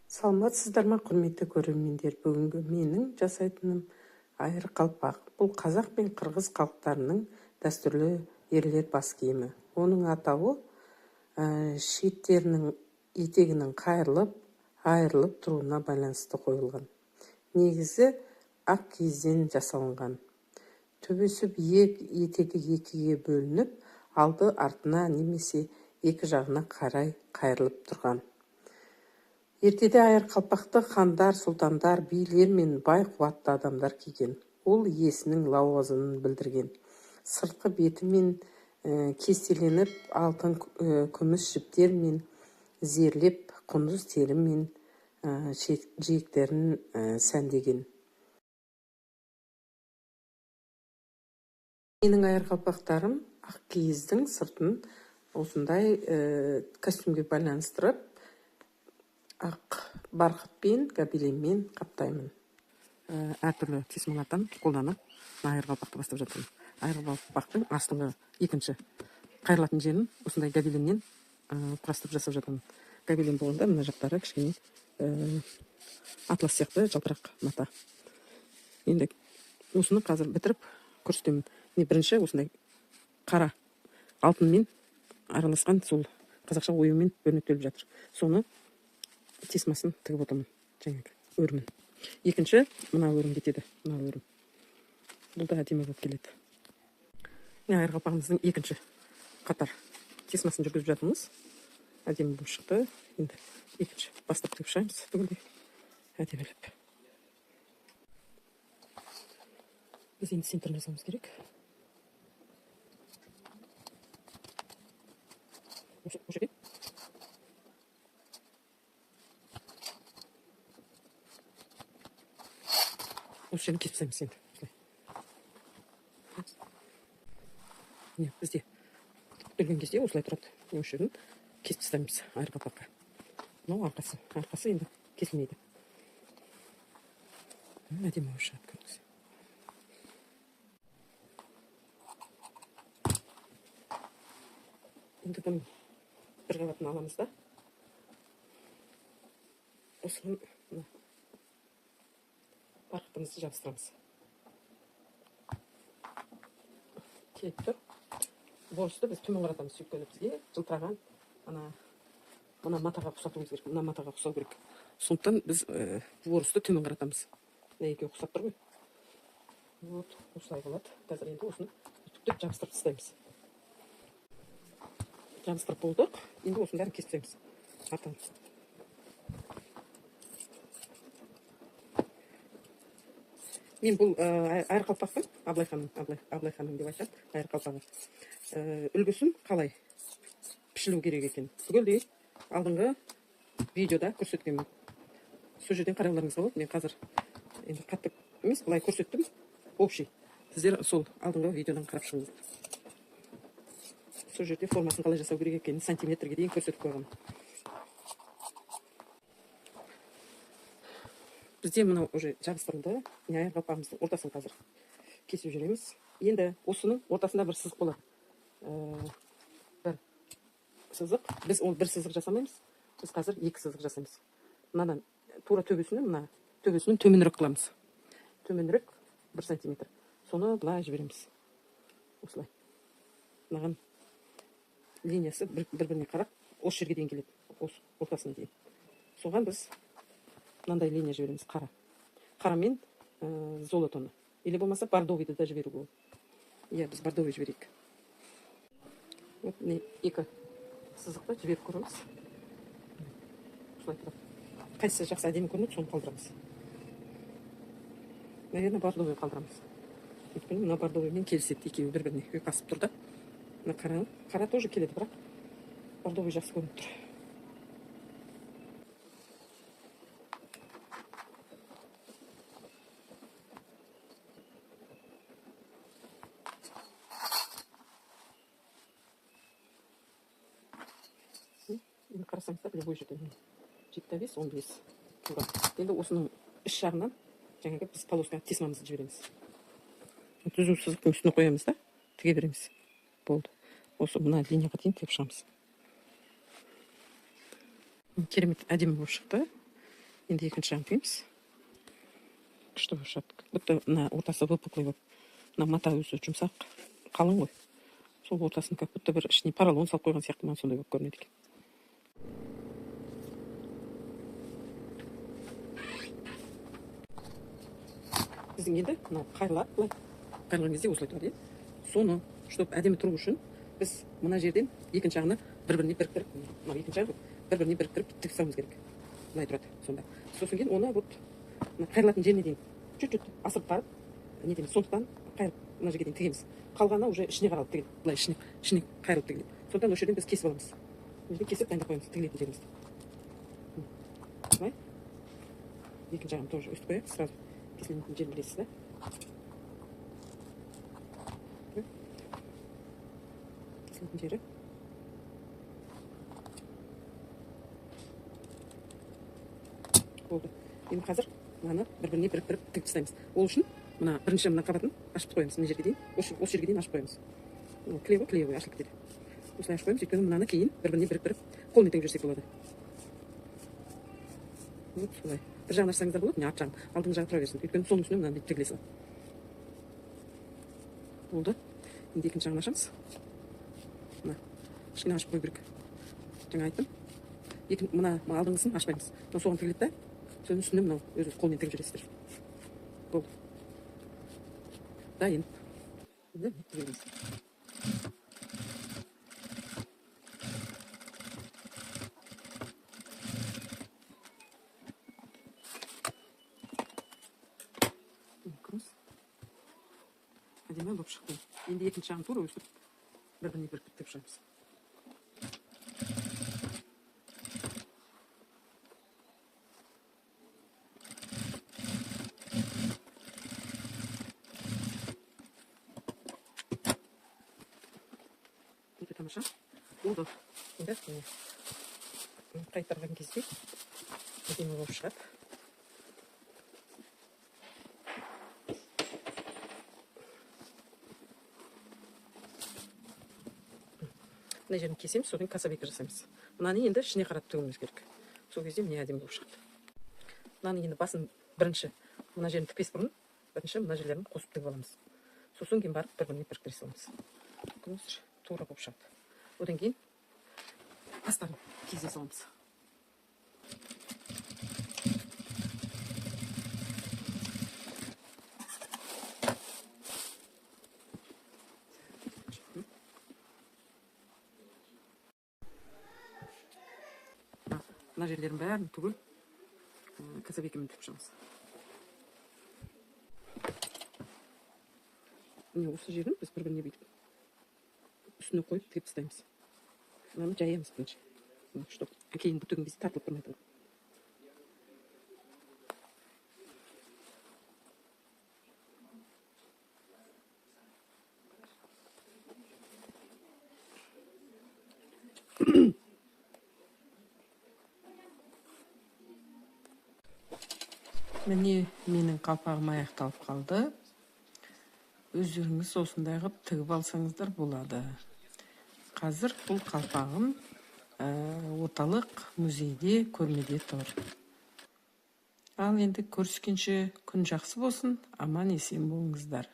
Саламатсыздар ма, құрметті көрермендер? Бүгінгі менің жасайтыным айыр қалпақ. Бұл қазақ пен қырғыз халықтарының дәстүрлі ерлер бас киімі. Оның атауы шеттерінің етегінің айырылып тұруына байланысты қойылған. Негізі ақ киізден жасалынған. Төбесі биік, етегі екіге бөлініп, алды артына немесе екі жағына қарай қайырылып тұрған. Ертеде айыр қалпақты хандар, сұлтандар, билер мен бай қуатты адамдар киген. Ол иесінің лауазымын білдірген. Сыртқы бетімен кестеленіп, алтын күміс жіптермен зерлеп, құндыз телімен жиектерін сәндеген. Менің айыр қалпақтарым ақ киіздің сыртын осындай костюмге байланыстырып, ақ барқытпен, гобеленмен қаптаймын. Әртүрлі тесмалардан қолданып, айыр қалпақты бастап жатырмын. Айыр қалпақтың астыңғы екінші қайырлатын жерін осындай гобеленнен құрастырып жасап жатырмын. Гобелен болғанда мына жақтары кішкене атлас сияқты жалтырақ мата. Енді осыны қазір бітіріп көрсетемін. Бірінші осындай қара алтынмен араласқан сол қазақша оюмен өрнектеліп жатыр. Соны тесмасын тігіп отырмын, жаңағы өрімін. Екінші мына өрім кетеді, мына өрім. Бұл да әдемі болып келеді. Айыр қалпағымыздың екінші қатар тесмасын жүргізіп жатырмыз. Әдемі болып шықты. Енді екінші бастап тігіп шығаймыз түгілдей әдемілеп. Біз енді центрін жасауымыз керек. Осы жерде осы жерін кесіп тастаймыз енді. Бізде түрген кезде осылай тұрады. Осы жерін кесіп тастаймыз айыр қалпаққа. Мынау арқасы енді кесілмейді. Әдемі болып шығады көріңіз. Енді бұның бір қабатын аламыз да. Осыған барқытымызды жабыстырамыз. Келіп тұр. Борышты біз төмен қаратамыз, сүйткені бізге жылтыраған мына матаға ұқсатуымыз керек. Мына матаға ұқсау керек. Сондықтан біз борышты төмен қаратамыз. Екеуі ұқсап тұр ғой. Вот, осылай болады. Қазір енді осыны түптеп жабыстырып тастаймыз. Жабыстырып болдық. Енді осының бәрін кесіп тастаймыз. Артамыз. Мен бұл айыр қалпақтың, Абылай ханым деп айтады, айыр қалпағы. Үлгісін қалай пішілу керек екен. Түгелдей алдыңғы видеода көрсеткенмін. Сол жерден қарауларыңыз болады. Мен қазір енді қатты емес, былай көрсеттім. Общий. Сіздер сол алдыңғы видеодан қарап шығыңыздар. Сол жерде формасын қалай жасау керек екенін сантиметрге дейін көрсетіп қойғам. Бізде мынау уже жабыстырылды. Айыр қалпағымыздың ортасын қазір кесіп жүреміз. Енді осының ортасында бір сызық болады. Бір сызық. Біз ол бір сызық жасамаймыз. Біз қазір екі сызық жасаймыз. Мынадан тура төбесінің төменірек қыламыз. Төменірек 1 сантиметр. Соны былай жібереміз. Осылай. Мынаған линиясы бір-біріне қарап, осы жерге дейін келеді. Осы ортасына дейін. Соған біз мынандай линия жібереміз. Қарамен золотоны. Или болмаса бордовыйды да жіберу болады. Біз бордовый жіберейік. Екі сызықты жіберіп көреміз. Осылай тұрады. Қайсысы жақсы әдемі көрінеді, соны қалдырамыз. Наверное, бордовый қалдырамыз. Мына бордовыймен келіседі, екеуі бір-біріне ұйқасып тұрды. Қара тоже келеді, бірақ бордовый жақсы көрініп тұр. Енді қарасаңыздар, любой жерден жетті бес, 15 тура. Енді осының іш жағынан жаңағы біз полоска тесмамызды жібереміз. Түзу сызықтың үстіне қоямыз да, тіге береміз. Болды. Осы мына линияға дейін тегіп шығамыз. Керемет әдемі болып шықты. Енді екінші жағын тігеміз. Күшті болып шығады. Бітті мына ортасы выпуклый болып. Мына мата өзі жұмсақ, қалың ғой. Сол ортасын как будто бір ішіне поролон салып қойған сияқты маған сондай болып көрінеді екен. Біздің енді мына қайырлар былай қайырған кезде осылай тұрады, соны чтобы әдемі тұру үшін біз мына жерден екінші жағына бір-біріне біріктіріп, мына екінші жағы бір-біріне біріктіріп тігіп салуымыз керек. Былай тұрады сонда. Сосын кейін оны вот мына қайырылатын жеріне дейін чуть-чуть асырып барып, не дейміз, сондықтан қайырып мына жерге дейін тігеміз. Қалғаны уже ішіне қаралып тігіледі. Былай ішіне қайырылып тігіледі. Сондықтан осы жерден біз кесіп аламыз. Осы жерден кесіп дайындап қоямыз тігілетін жерімізді. Былай. Екінші жағын тоже өстіп қояйық, сразу кесілетін жерін білесіз, да? Кесілетін жері. Болды. Енді қазір мынаны бір-біріне біріктіріп тігіп тастаймыз. Ол үшін мына бірінші мына қабатын ашып қоямыз мына жерге дейін. Осы жерге дейін ашып қоямыз. Клеевой ашылып кетеді. Осылай ашып қоямыз, өйткені мынаны кейін бір-біріне біріктіріп қолмен тігіп жүрсек болады. Вот солай. Бір жағын ашсаңыздар болады, не арт жағын. Алдыңғы жағы тұра берсін. Өйткені соның үстіне мынаны тігіле салады. Болды. Енді екінші жағын ашамыз. Мына кішкене ашып қою керек. Жаңа айттым. Мына алдыңғысын ашпаймыз. Мына соған тігіледі да. Соның үстіне мынау өзіңіз қолмен тігіп жүресіздер. Болды. Дайын. Енді тігеміз. Әдемі болып шықты. Енді екінші жағын тура өсіп бір-біріне біріктіріп тігіп шығамыз. Өте тамаша. Болды. Енді қайтарған кезде әдемі болып шығады. Мына жерін кесеміз, содан кособейка жасаймыз. Мынаны енді ішіне қарап тігуіміз керек. Сол кезде міне әдемі болып шығады. Мынаны енді басын бірінші мына жерін тікпес бұрын, бірінші мына жерлерін қосып тігіп аламыз. Сосын кейін барып бір-біріне біріктіре саламыз. Тура болып шығады. Одан кейін астарын кезе саламыз. Мына жерлерін бәрін түгел кособейкамен тігіп шығамыз. Міне осы жерін біз бір-біріне бүйтіп үстіне қойып тігіп тастаймыз. Мынаны жаямыз бірінші. Чтобы кейін бүтігін кезде тартылып тұрмайды. Міне менің қалпағым аяқталып қалды. Өздеріңіз осындай қылып тігіп алсаңыздар болады. Қазір бұл қалпағым орталық музейде көрмеде тұр. Ал енді көріскенше күн жақсы болсын, аман есен болыңыздар.